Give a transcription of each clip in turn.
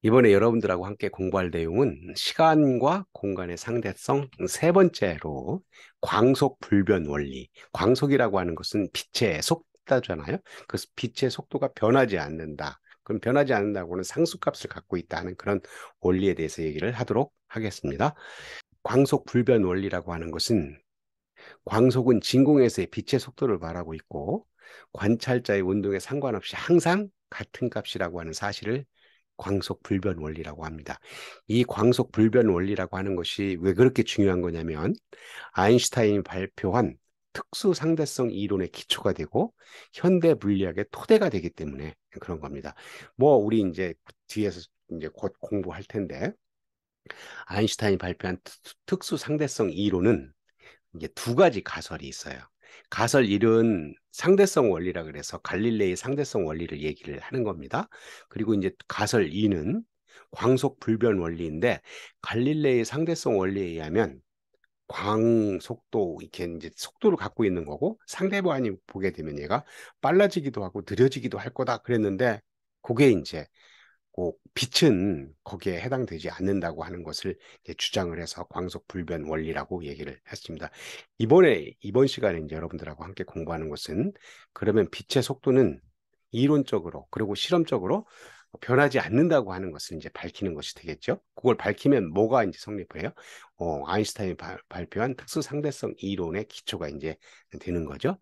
이번에 여러분들하고 함께 공부할 내용은 시간과 공간의 상대성 세 번째로 광속 불변 원리. 광속이라고 하는 것은 빛의 속도잖아요. 그래서 빛의 속도가 변하지 않는다. 그럼 변하지 않는다고는 상수값을 갖고 있다 하는 그런 원리에 대해서 얘기를 하도록 하겠습니다. 광속 불변 원리라고 하는 것은 광속은 진공에서의 빛의 속도를 말하고 있고 관찰자의 운동에 상관없이 항상 같은 값이라고 하는 사실을 광속 불변 원리라고 합니다. 이 광속 불변 원리라고 하는 것이 왜 그렇게 중요한 거냐면 아인슈타인이 발표한 특수 상대성 이론의 기초가 되고 현대 물리학의 토대가 되기 때문에 그런 겁니다. 뭐 우리 이제 뒤에서 이제 곧 공부할 텐데 아인슈타인이 발표한 특수 상대성 이론은 이게 두 가지 가설이 있어요. 가설 1은 상대성 원리라 그래서 갈릴레이 상대성 원리를 얘기를 하는 겁니다. 그리고 이제 가설 2는 광속 불변 원리인데 갈릴레이 상대성 원리에 의하면 광속도 이렇게 이제 속도를 갖고 있는 거고 상대방이 보게 되면 얘가 빨라지기도 하고 느려지기도 할 거다 그랬는데 그게 이제 꼭 빛은 거기에 해당되지 않는다고 하는 것을 주장을 해서 광속 불변 원리라고 얘기를 했습니다. 이번 시간에 이제 여러분들하고 함께 공부하는 것은 그러면 빛의 속도는 이론적으로 그리고 실험적으로 변하지 않는다고 하는 것을 이제 밝히는 것이 되겠죠. 그걸 밝히면 뭐가 이제 성립해요? 아인슈타인이 발표한 특수 상대성 이론의 기초가 이제 되는 거죠.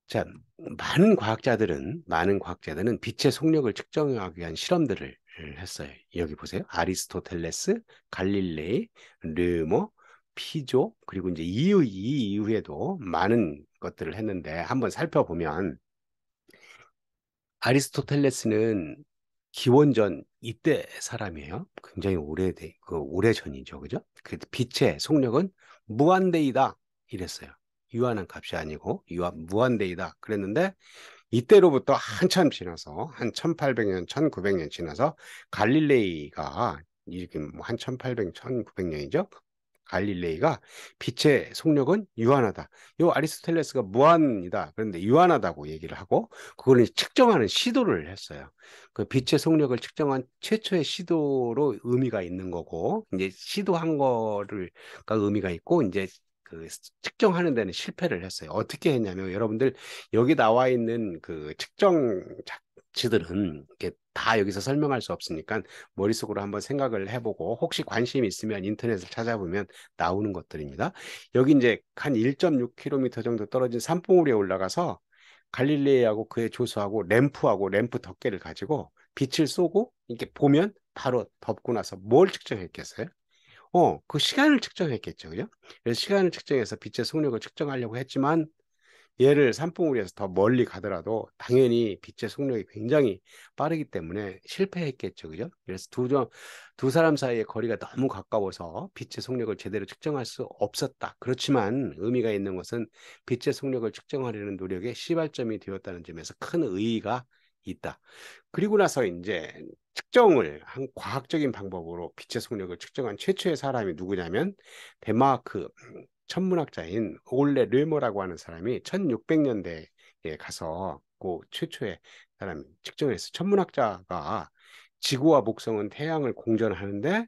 자, 많은 과학자들은 빛의 속력을 측정하기 위한 실험들을 했어요. 여기 보세요. 아리스토텔레스, 갈릴레이, 르모, 피조, 그리고 이제 이 이후에도 많은 것들을 했는데 한번 살펴보면 아리스토텔레스는 기원전 이때 사람이에요. 굉장히 오래 전이죠. 그죠? 그 빛의 속력은 무한대이다. 이랬어요. 유한한 값이 아니고 무한대이다. 그랬는데 이때로부터 한참 지나서 한 1800년, 1900년 지나서 갈릴레이가 이렇게 뭐한 1800, 1900년이죠. 갈릴레이가 빛의 속력은 유한하다. 요 아리스토텔레스가 무한이다. 그런데 유한하다고 얘기를 하고 그걸 측정하는 시도를 했어요. 그 빛의 속력을 측정한 최초의 시도로 의미가 있는 거고 이제 시도한 거를가 의미가 있고 이제 그 측정하는 데는 실패를 했어요. 어떻게 했냐면 여러분들 여기 나와 있는 그 측정 장치들은 이게 다 여기서 설명할 수 없으니까 머릿속으로 한번 생각을 해보고 혹시 관심이 있으면 인터넷을 찾아보면 나오는 것들입니다. 여기 이제 한 1.6km 정도 떨어진 산봉우리에 올라가서 갈릴레이하고 그의 조수하고 램프 덮개를 가지고 빛을 쏘고 이렇게 보면 바로 덮고 나서 뭘 측정했겠어요? 그 시간을 측정했겠죠. 그죠? 그래서 시간을 측정해서 빛의 속력을 측정하려고 했지만 얘를 산봉우리에서 더 멀리 가더라도 당연히 빛의 속력이 굉장히 빠르기 때문에 실패했겠죠. 그죠? 그래서 두 사람 사이의 거리가 너무 가까워서 빛의 속력을 제대로 측정할 수 없었다. 그렇지만 의미가 있는 것은 빛의 속력을 측정하려는 노력에 시발점이 되었다는 점에서 큰 의의가 있다. 그리고 나서 이제 측정을 한 과학적인 방법으로 빛의 속력을 측정한 최초의 사람이 누구냐면 덴마크 천문학자인 올레 르머라고 하는 사람이 1600년대에 가서 그 최초의 사람 측정을 했어요. 천문학자가 지구와 목성은 태양을 공전하는데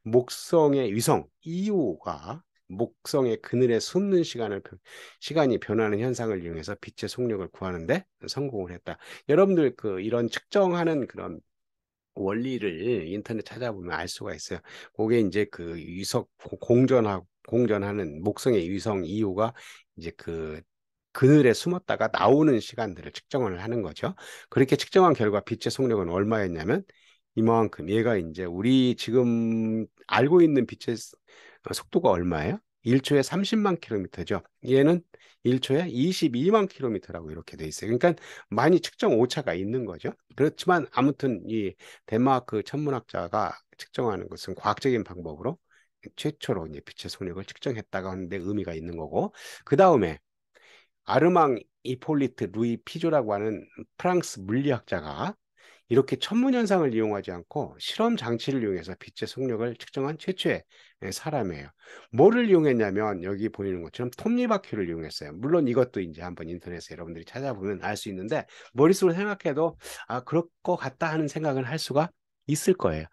목성의 위성 이오가 목성의 그늘에 숨는 시간이 변하는 현상을 이용해서 빛의 속력을 구하는데 성공을 했다. 여러분들 그 이런 측정하는 그런 원리를 인터넷 찾아보면 알 수가 있어요. 그게 이제 그 공전하는 목성의 위성 이후가 이제 그 그늘에 숨었다가 나오는 시간들을 측정을 하는 거죠. 그렇게 측정한 결과 빛의 속력은 얼마였냐면 이만큼 얘가 이제 우리 지금 알고 있는 빛의 속도가 얼마예요? 1초에 30만 킬로미터죠. 얘는 1초에 22만 킬로미터라고 이렇게 돼 있어요. 그러니까 많이 측정 오차가 있는 거죠. 그렇지만 아무튼 이 덴마크 천문학자가 측정하는 것은 과학적인 방법으로 최초로 이제 빛의 속력을 측정했다고 하는데 의미가 있는 거고 그 다음에 아르망 이폴리트 루이 피조라고 하는 프랑스 물리학자가 이렇게 천문현상을 이용하지 않고 실험 장치를 이용해서 빛의 속력을 측정한 최초의 사람이에요. 뭐를 이용했냐면 여기 보이는 것처럼 톱니바퀴를 이용했어요. 물론 이것도 이제 한번 인터넷에 여러분들이 찾아보면 알 수 있는데 머릿속으로 생각해도 그럴 것 같다 하는 생각은 할 수가 있을 거예요.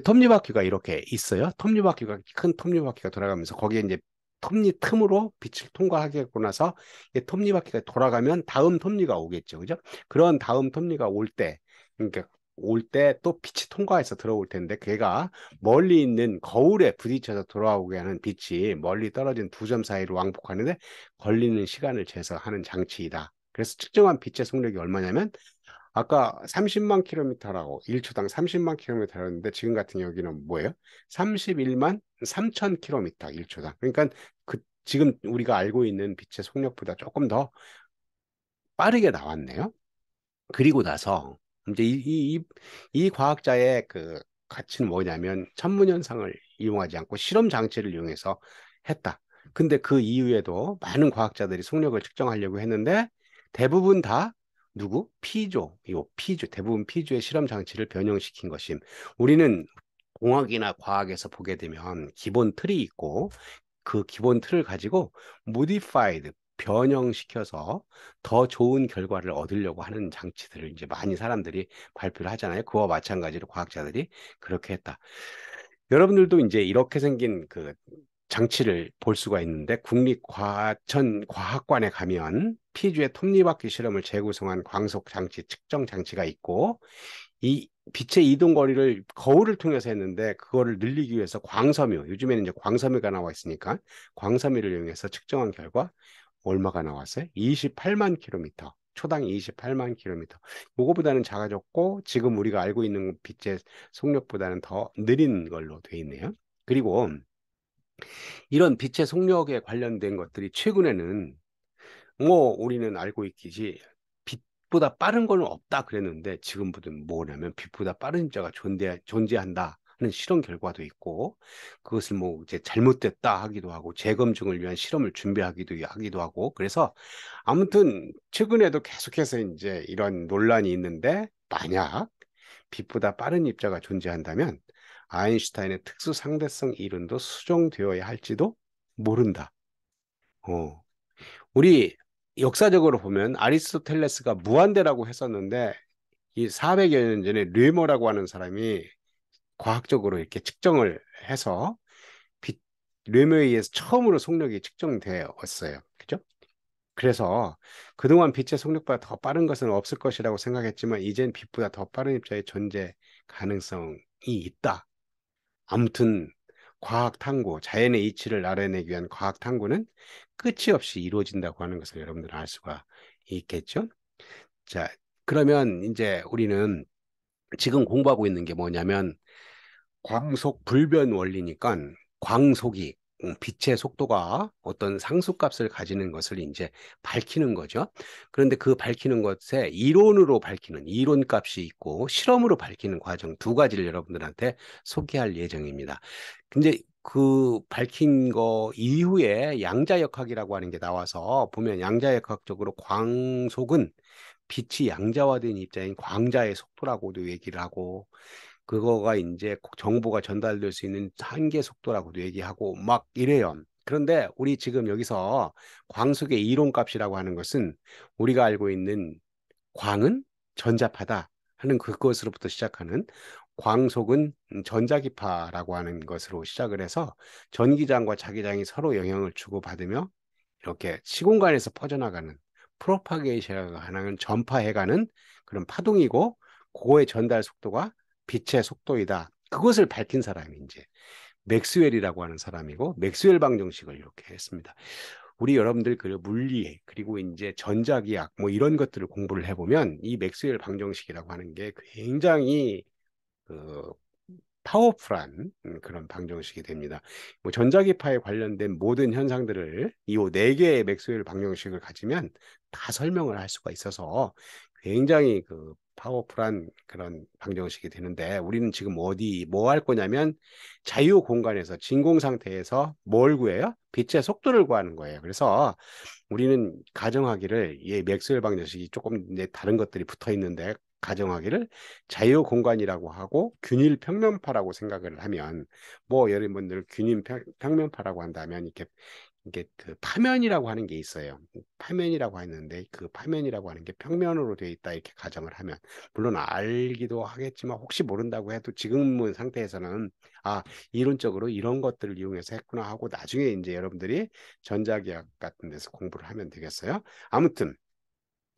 톱니바퀴가 이렇게 있어요. 톱니바퀴가 큰 톱니바퀴가 돌아가면서 거기에 이제 톱니 틈으로 빛을 통과하게 하고 나서 이 톱니바퀴가 돌아가면 다음 톱니가 오겠죠. 그죠? 그런 다음 톱니가 올 때, 그러니까 올 때 또 빛이 통과해서 들어올 텐데 걔가 멀리 있는 거울에 부딪혀서 돌아오게 하는 빛이 멀리 떨어진 두 점 사이로 왕복하는데 걸리는 시간을 재서 하는 장치이다. 그래서 측정한 빛의 속력이 얼마냐면 아까 30만 킬로미터라고 1초당 30만 킬로미터였는데 지금 같은 여기는 뭐예요? 31만 3천 킬로미터 1초당. 그러니까 그 지금 우리가 알고 있는 빛의 속력보다 조금 더 빠르게 나왔네요. 그리고 나서 이제 이 과학자의 그 가치는 뭐냐면 천문현상을 이용하지 않고 실험 장치를 이용해서 했다. 근데 그 이후에도 많은 과학자들이 속력을 측정하려고 했는데 대부분 다 누구? 피조, 이 피조, 대부분 피조의 실험 장치를 변형시킨 것임. 우리는 공학이나 과학에서 보게 되면 기본 틀이 있고 그 기본 틀을 가지고 modified 변형시켜서 더 좋은 결과를 얻으려고 하는 장치들을 이제 많이 사람들이 발표를 하잖아요. 그와 마찬가지로 과학자들이 그렇게 했다. 여러분들도 이제 이렇게 생긴 그 장치를 볼 수가 있는데 국립과천과학관에 가면 피주의 톱니바퀴 실험을 재구성한 광속 장치 측정 장치가 있고 이 빛의 이동 거리를 거울을 통해서 했는데 그거를 늘리기 위해서 광섬유 요즘에는 이제 광섬유가 나와 있으니까 광섬유를 이용해서 측정한 결과 얼마가 나왔어요? 28만 킬로미터. 초당 28만 킬로미터. 그거보다는 작아졌고 지금 우리가 알고 있는 빛의 속력보다는 더 느린 걸로 돼 있네요. 그리고 이런 빛의 속력에 관련된 것들이 최근에는 뭐 우리는 알고 있기지 빛보다 빠른 건 없다 그랬는데 지금부터는 뭐냐면 빛보다 빠른 자가 존재한다 하는 실험 결과도 있고 그것을 뭐 이제 잘못됐다 하기도 하고 재검증을 위한 실험을 준비하기도 하고 그래서 아무튼 최근에도 계속해서 이제 이런 논란이 있는데 만약 빛보다 빠른 입자가 존재한다면 아인슈타인의 특수 상대성 이론도 수정되어야 할지도 모른다. 어. 우리 역사적으로 보면 아리스토텔레스가 무한대라고 했었는데 이 400여 년 전에 르머라고 하는 사람이 과학적으로 이렇게 측정을 해서 빛, 르머에 의해서 처음으로 속력이 측정되었어요. 그죠? 그래서 그동안 빛의 속력보다 더 빠른 것은 없을 것이라고 생각했지만 이젠 빛보다 더 빠른 입자의 존재 가능성이 있다. 아무튼 과학 탐구, 자연의 이치를 알아내기 위한 과학 탐구는 끝이 없이 이루어진다고 하는 것을 여러분들은 알 수가 있겠죠? 자, 그러면 이제 우리는 지금 공부하고 있는 게 뭐냐면 광속 불변 원리니까 광속이 빛의 속도가 어떤 상수값을 가지는 것을 이제 밝히는 거죠. 그런데 그 밝히는 것에 이론으로 밝히는 이론 값이 있고 실험으로 밝히는 과정 두 가지를 여러분들한테 소개할 예정입니다. 근데 그 밝힌 거 이후에 양자역학이라고 하는 게 나와서 보면 양자역학적으로 광속은 빛이 양자화된 입자인 광자의 속도라고도 얘기를 하고 그거가 이제 정보가 전달될 수 있는 한계 속도라고도 얘기하고 막 이래요. 그런데 우리 지금 여기서 광속의 이론값이라고 하는 것은 우리가 알고 있는 광은 전자파다 하는 그것으로부터 시작하는 광속은 전자기파라고 하는 것으로 시작을 해서 전기장과 자기장이 서로 영향을 주고받으며 이렇게 시공간에서 퍼져나가는 프로파게이션을 하는 전파해가는 그런 파동이고 그거의 전달 속도가 빛의 속도이다. 그것을 밝힌 사람이 이제 맥스웰이라고 하는 사람이고 맥스웰 방정식을 이렇게 했습니다. 우리 여러분들 그 물리 그리고 이제 전자기학 뭐 이런 것들을 공부를 해보면 이 맥스웰 방정식이라고 하는 게 굉장히 그 파워풀한 그런 방정식이 됩니다. 뭐 전자기파에 관련된 모든 현상들을 이 네 개의 맥스웰 방정식을 가지면 다 설명을 할 수가 있어서 굉장히 그 파워풀한 그런 방정식이 되는데 우리는 지금 어디 뭐 할 거냐면 자유 공간에서 진공 상태에서 뭘 구해요? 빛의 속도를 구하는 거예요. 그래서 우리는 가정하기를 이 맥스웰 방정식이 조금 이제 다른 것들이 붙어 있는데 가정하기를 자유 공간이라고 하고 균일 평면파라고 생각을 하면 뭐 여러분들 균일 평면파라고 한다면 이렇게 이게 그 파면이라고 하는 게 있어요. 파면이라고 하는데 그 파면이라고 하는 게 평면으로 되어 있다 이렇게 가정을 하면 물론 알기도 하겠지만 혹시 모른다고 해도 지금 상태에서는 아 이론적으로 이런 것들을 이용해서 했구나 하고 나중에 이제 여러분들이 전자기학 같은 데서 공부를 하면 되겠어요. 아무튼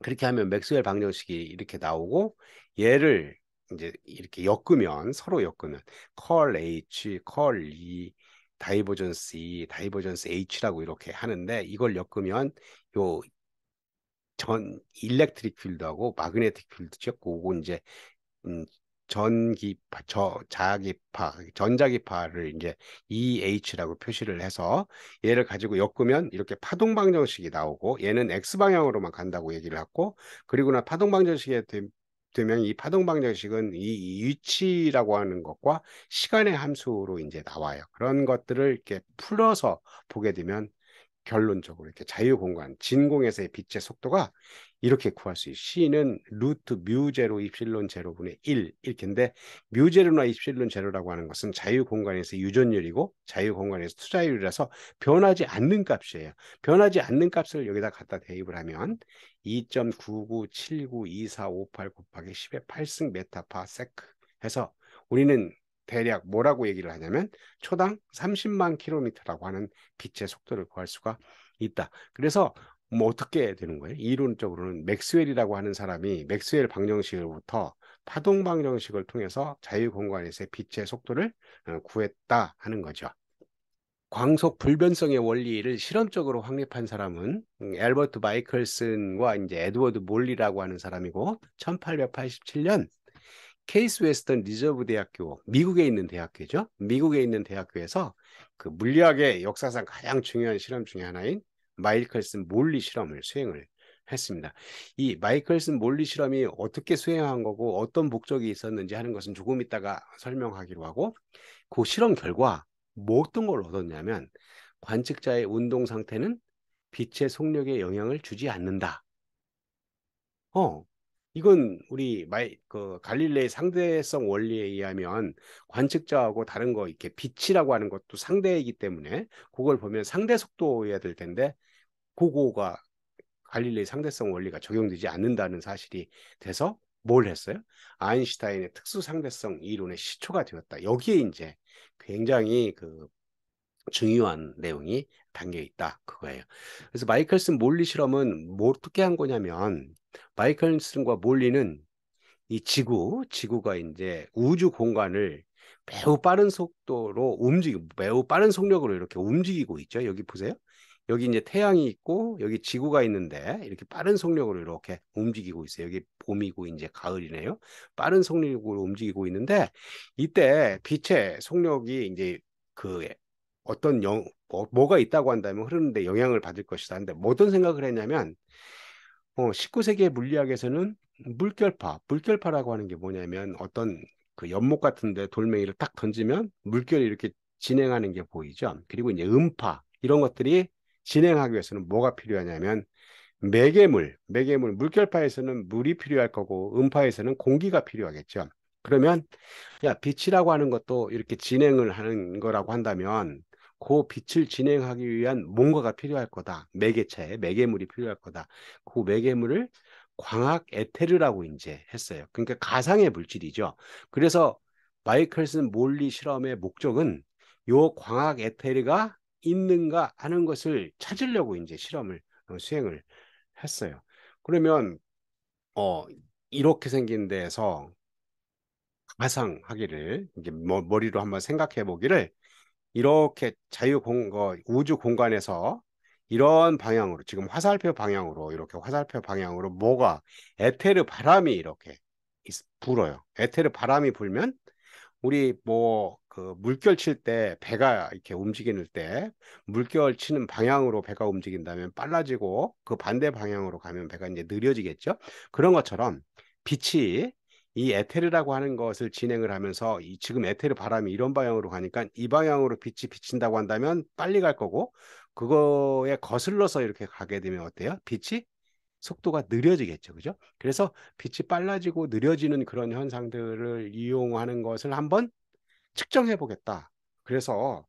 그렇게 하면 맥스웰 방정식이 이렇게 나오고 얘를 이제 이렇게 엮으면 서로 엮으면 컬 H, 컬 E, 다이버전스 E, 다이버전스 H라고 이렇게 하는데 이걸 엮으면 요 전 일렉트릭 필드하고 마그네틱 필드죠. 그거 이제 음, 전기파, 자기파, 전자기파를 이제 EH라고 표시를 해서 얘를 가지고 엮으면 이렇게 파동 방정식이 나오고 얘는 X 방향으로만 간다고 얘기를 하고 그리고 나 파동 방정식에 되면 이 파동 방정식은 이 위치라고 하는 것과 시간의 함수로 이제 나와요. 그런 것들을 이렇게 풀어서 보게 되면 결론적으로 이렇게 자유공간, 진공에서의 빛의 속도가 이렇게 구할 수 있어요. C는 루트 뮤 제로 입실론 제로분의 1 이렇게인데 뮤 제로나 입실론 제로라고 하는 것은 자유공간에서 유전율이고 자유공간에서 투자율이라서 변하지 않는 값이에요. 변하지 않는 값을 여기다 갖다 대입을 하면 2.99792458 곱하기 10의 8승 메타파 세크 해서 우리는 대략 뭐라고 얘기를 하냐면 초당 30만 킬로미터라고 하는 빛의 속도를 구할 수가 있다. 그래서 뭐 어떻게 되는 거예요? 이론적으로는 맥스웰이라고 하는 사람이 맥스웰 방정식으로부터 파동 방정식을 통해서 자유공간에서의 빛의 속도를 구했다 하는 거죠. 광속 불변성의 원리를 실험적으로 확립한 사람은 앨버트 마이클슨과 이제 에드워드 몰리라고 하는 사람이고 1887년 케이스 웨스턴 리저브 대학교, 미국에 있는 대학교죠. 미국에 있는 대학교에서 그 물리학의 역사상 가장 중요한 실험 중에 하나인 마이클슨 몰리 실험을 수행을 했습니다. 이 마이클슨 몰리 실험이 어떻게 수행한 거고 어떤 목적이 있었는지 하는 것은 조금 이따가 설명하기로 하고 그 실험 결과 뭐 어떤 걸 얻었냐면 관측자의 운동 상태는 빛의 속력에 영향을 주지 않는다. 어, 이건 우리 그 갈릴레이 상대성 원리에 의하면 관측자하고 다른 거 이렇게 빛이라고 하는 것도 상대이기 때문에 그걸 보면 상대 속도여야 될 텐데 그거가 갈릴레이 상대성 원리가 적용되지 않는다는 사실이 돼서 뭘 했어요? 아인슈타인의 특수 상대성 이론의 시초가 되었다. 여기에 이제 굉장히 그 중요한 내용이 담겨 있다. 그거예요. 그래서 마이클슨 몰리 실험은 뭐 어떻게 한 거냐면 마이클슨과 몰리는 이 지구가 이제 우주 공간을 매우 빠른 속도로 매우 빠른 속력으로 이렇게 움직이고 있죠. 여기 보세요. 여기 이제 태양이 있고 여기 지구가 있는데 이렇게 빠른 속력으로 이렇게 움직이고 있어요. 여기 봄이고 이제 가을이네요. 빠른 속력으로 움직이고 있는데 이때 빛의 속력이 이제 그 어떤 뭐가 있다고 한다면 흐르는데 영향을 받을 것이다. 근데 뭐 어떤 생각을 했냐면 19세기의 물리학에서는 물결파라고 하는 게 뭐냐면 어떤 그 연못 같은데 돌멩이를 딱 던지면 물결이 이렇게 진행하는 게 보이죠. 그리고 이제 음파 이런 것들이 진행하기 위해서는 뭐가 필요하냐면 물결파에서는 물이 필요할 거고 음파에서는 공기가 필요하겠죠. 그러면 야, 빛이라고 하는 것도 이렇게 진행을 하는 거라고 한다면 그 빛을 진행하기 위한 뭔가가 필요할 거다. 매개물이 필요할 거다. 그 매개물을 광학 에테르라고 이제 했어요. 그러니까 가상의 물질이죠. 그래서 마이클슨 몰리 실험의 목적은 요 광학 에테르가 있는가 하는 것을 찾으려고 이제 실험을 수행을 했어요. 그러면 어 이렇게 생긴 데에서 가상하기를 이제 머리로 한번 생각해 보기를 이렇게 우주 공간에서 이런 방향으로 지금 화살표 방향으로 이렇게 화살표 방향으로 뭐가 에테르 바람이 이렇게 불어요. 에테르 바람이 불면 우리 뭐 그 물결 칠 때 배가 이렇게 움직이는 때 물결 치는 방향으로 배가 움직인다면 빨라지고 그 반대 방향으로 가면 배가 이제 느려지겠죠. 그런 것처럼 빛이 이 에테르라고 하는 것을 진행을 하면서 지금 에테르 바람이 이런 방향으로 가니까 이 방향으로 빛이 비친다고 한다면 빨리 갈 거고 그거에 거슬러서 이렇게 가게 되면 어때요? 빛이 속도가 느려지겠죠. 그죠? 그래서 빛이 빨라지고 느려지는 그런 현상들을 이용하는 것을 한번 측정해 보겠다. 그래서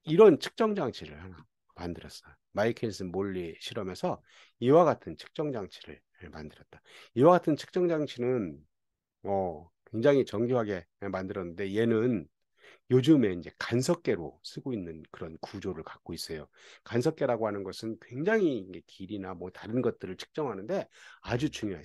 이런 측정 장치를 하나 만들었어요. 마이켈슨 몰리 실험에서 이와 같은 측정 장치를 만들었다. 이와 같은 측정 장치는 굉장히 정교하게 만들었는데 얘는 요즘에 이제 간섭계로 쓰고 있는 그런 구조를 갖고 있어요. 간섭계라고 하는 것은 굉장히 이게 길이나 뭐 다른 것들을 측정하는데 아주 중요해요.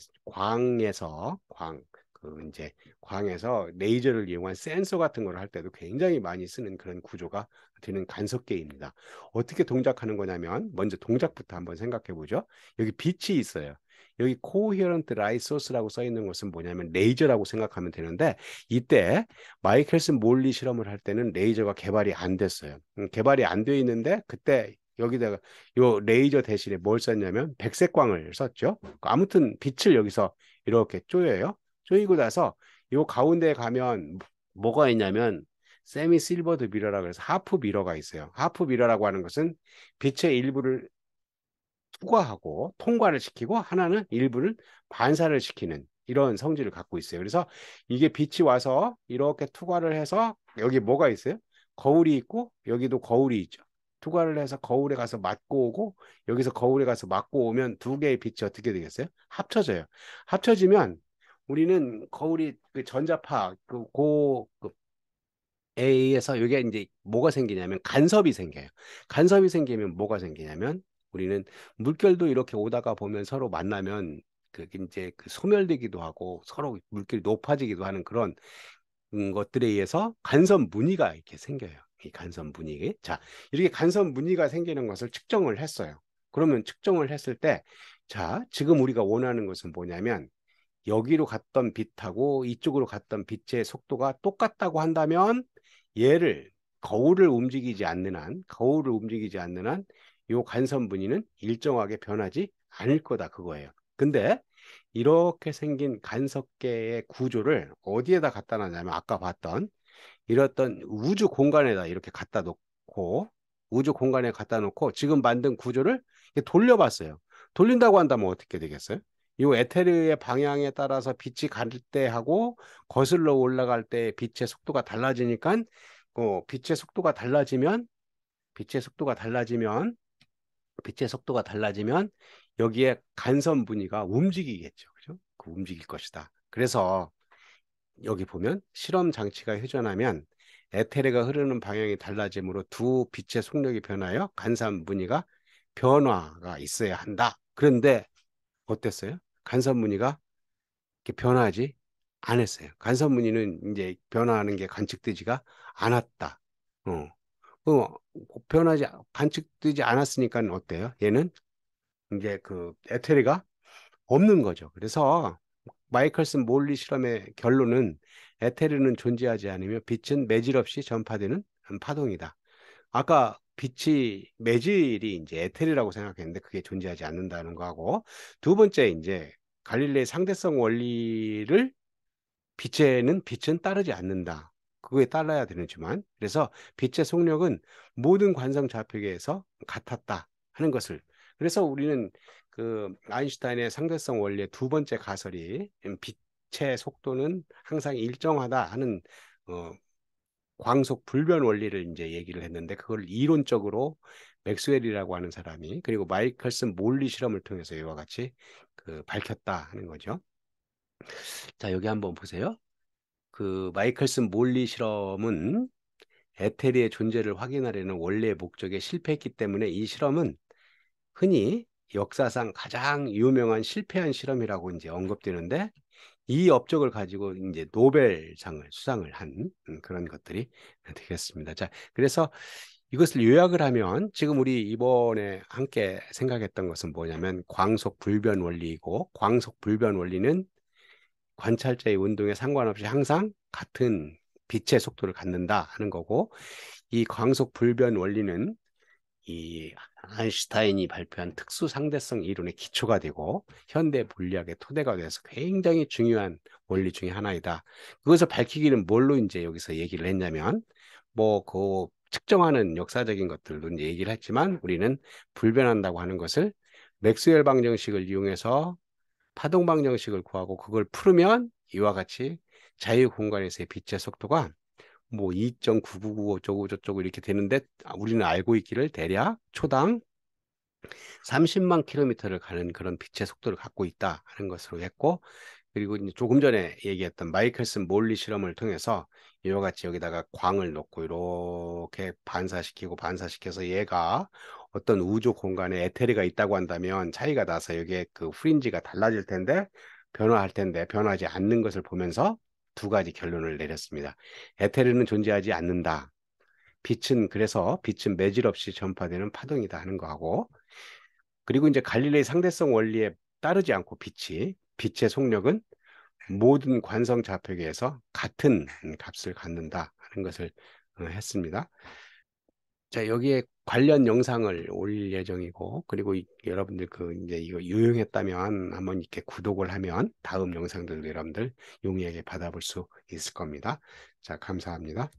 이제 광에서 레이저를 이용한 센서 같은 걸 할 때도 굉장히 많이 쓰는 그런 구조가 되는 간섭계입니다. 어떻게 동작하는 거냐면 먼저 동작부터 한번 생각해 보죠. 여기 빛이 있어요. 여기 코헤런트 라이트 소스라고 써 있는 것은 뭐냐면 레이저라고 생각하면 되는데 이때 마이켈슨 몰리 실험을 할 때는 레이저가 개발이 안 됐어요. 개발이 안 돼 있는데 그때 여기다가 요 레이저 대신에 뭘 썼냐면 백색광을 썼죠. 아무튼 빛을 여기서 이렇게 쪼여요. 쪼이고 나서 요 가운데에 가면 뭐가 있냐면 세미 실버드 미러라 그래서 하프 미러가 있어요. 하프 미러라고 하는 것은 빛의 일부를 투과하고 통과를 시키고 하나는 일부를 반사를 시키는 이런 성질을 갖고 있어요. 그래서 이게 빛이 와서 이렇게 투과를 해서 여기 뭐가 있어요? 거울이 있고 여기도 거울이 있죠. 투과를 해서 거울에 가서 맞고 오고 여기서 거울에 가서 맞고 오면 두 개의 빛이 어떻게 되겠어요? 합쳐져요. 합쳐지면 우리는 거울이 그 전자파 A에서 이게 이제 뭐가 생기냐면 간섭이 생겨요. 간섭이 생기면 뭐가 생기냐면 우리는 물결도 이렇게 오다가 보면 서로 만나면 그 이제 그 소멸되기도 하고 서로 물결이 높아지기도 하는 그런 것들에 의해서 간섭 무늬가 이렇게 생겨요. 이 간섭 무늬. 자, 이렇게 간섭 무늬가 생기는 것을 측정을 했어요. 그러면 측정을 했을 때, 자, 지금 우리가 원하는 것은 뭐냐면 여기로 갔던 빛하고 이쪽으로 갔던 빛의 속도가 똑같다고 한다면 얘를 거울을 움직이지 않는 한 요 간섭 무늬는 일정하게 변하지 않을 거다 그거예요. 근데 이렇게 생긴 간섭계의 구조를 어디에다 갖다 놨냐면 아까 봤던 이랬던 우주 공간에다 이렇게 갖다 놓고 우주 공간에 갖다 놓고 지금 만든 구조를 돌려봤어요. 돌린다고 한다면 어떻게 되겠어요? 이 에테르의 방향에 따라서 빛이 갈 때 하고 거슬러 올라갈 때 빛의 속도가 달라지니까 빛의 속도가 달라지면 빛의 속도가 달라지면 빛의 속도가 달라지면 여기에 간섭 무늬가 움직이겠죠. 그죠? 그 움직일 것이다. 그래서 여기 보면 실험 장치가 회전하면 에테르가 흐르는 방향이 달라지므로 두 빛의 속력이 변하여 간섭 무늬가 변화가 있어야 한다. 그런데 어땠어요? 간섭 무늬가 이렇게 변하지 않았어요. 간섭 무늬는 이제 변화하는 게 관측되지가 않았다. 어. 변하지 관측되지 않았으니까 어때요? 얘는 이제 그 에테르가 없는 거죠. 그래서 마이클슨 몰리 실험의 결론은 에테르는 존재하지 않으며 빛은 매질 없이 전파되는 파동이다. 아까 빛이 매질이 이제 에테르라고 생각했는데 그게 존재하지 않는다는 거하고 두 번째 이제 갈릴레이 상대성 원리를 빛은 따르지 않는다. 그거에 따라야 되는지만 그래서 빛의 속력은 모든 관성 좌표계에서 같았다 하는 것을 그래서 우리는 그 아인슈타인의 상대성 원리의 두 번째 가설이 빛의 속도는 항상 일정하다 하는 광속 불변 원리를 이제 얘기를 했는데 그걸 이론적으로 맥스웰이라고 하는 사람이 그리고 마이클슨 몰리 실험을 통해서 이와 같이 그 밝혔다 하는 거죠. 자, 여기 한번 보세요. 그 마이클슨 몰리 실험은 에테리의 존재를 확인하려는 원래의 목적에 실패했기 때문에 이 실험은 흔히 역사상 가장 유명한 실패한 실험이라고 이제 언급되는데 이 업적을 가지고 이제 노벨상을 수상을 한 그런 것들이 되겠습니다. 자, 그래서 이것을 요약을 하면 지금 우리 이번에 함께 생각했던 것은 뭐냐면 광속 불변 원리이고 광속 불변 원리는 관찰자의 운동에 상관없이 항상 같은 빛의 속도를 갖는다 하는 거고 이 광속 불변 원리는 이 아인슈타인이 발표한 특수 상대성 이론의 기초가 되고 현대 물리학의 토대가 돼서 굉장히 중요한 원리 중에 하나이다. 그것을 밝히기는 뭘로 이제 여기서 얘기를 했냐면 뭐 그 측정하는 역사적인 것들도 이제 얘기를 했지만 우리는 불변한다고 하는 것을 맥스웰 방정식을 이용해서 파동 방정식을 구하고 그걸 풀으면 이와 같이 자유 공간에서의 빛의 속도가 뭐 2.999 어쩌고 저쩌고 이렇게 되는데 우리는 알고 있기를 대략 초당 30만 킬로미터를 가는 그런 빛의 속도를 갖고 있다 하는 것으로 했고 그리고 이제 조금 전에 얘기했던 마이클슨 몰리 실험을 통해서 이와 같이 여기다가 광을 넣고 이렇게 반사시키고 반사시켜서 얘가 어떤 우주 공간에 에테르가 있다고 한다면 차이가 나서 여기에 그 프린지가 달라질 텐데 변화할 텐데 변하지 않는 것을 보면서 두 가지 결론을 내렸습니다. 에테르는 존재하지 않는다. 빛은 그래서 빛은 매질 없이 전파되는 파동이다 하는 거하고 그리고 이제 갈릴레이 상대성 원리에 따르지 않고 빛의 속력은 모든 관성 좌표계에서 같은 값을 갖는다 하는 것을 했습니다. 자, 여기에 관련 영상을 올릴 예정이고, 그리고 여러분들 그 이제 이거 유용했다면 한번 이렇게 구독을 하면 다음 영상들도 여러분들 용이하게 받아볼 수 있을 겁니다. 자, 감사합니다.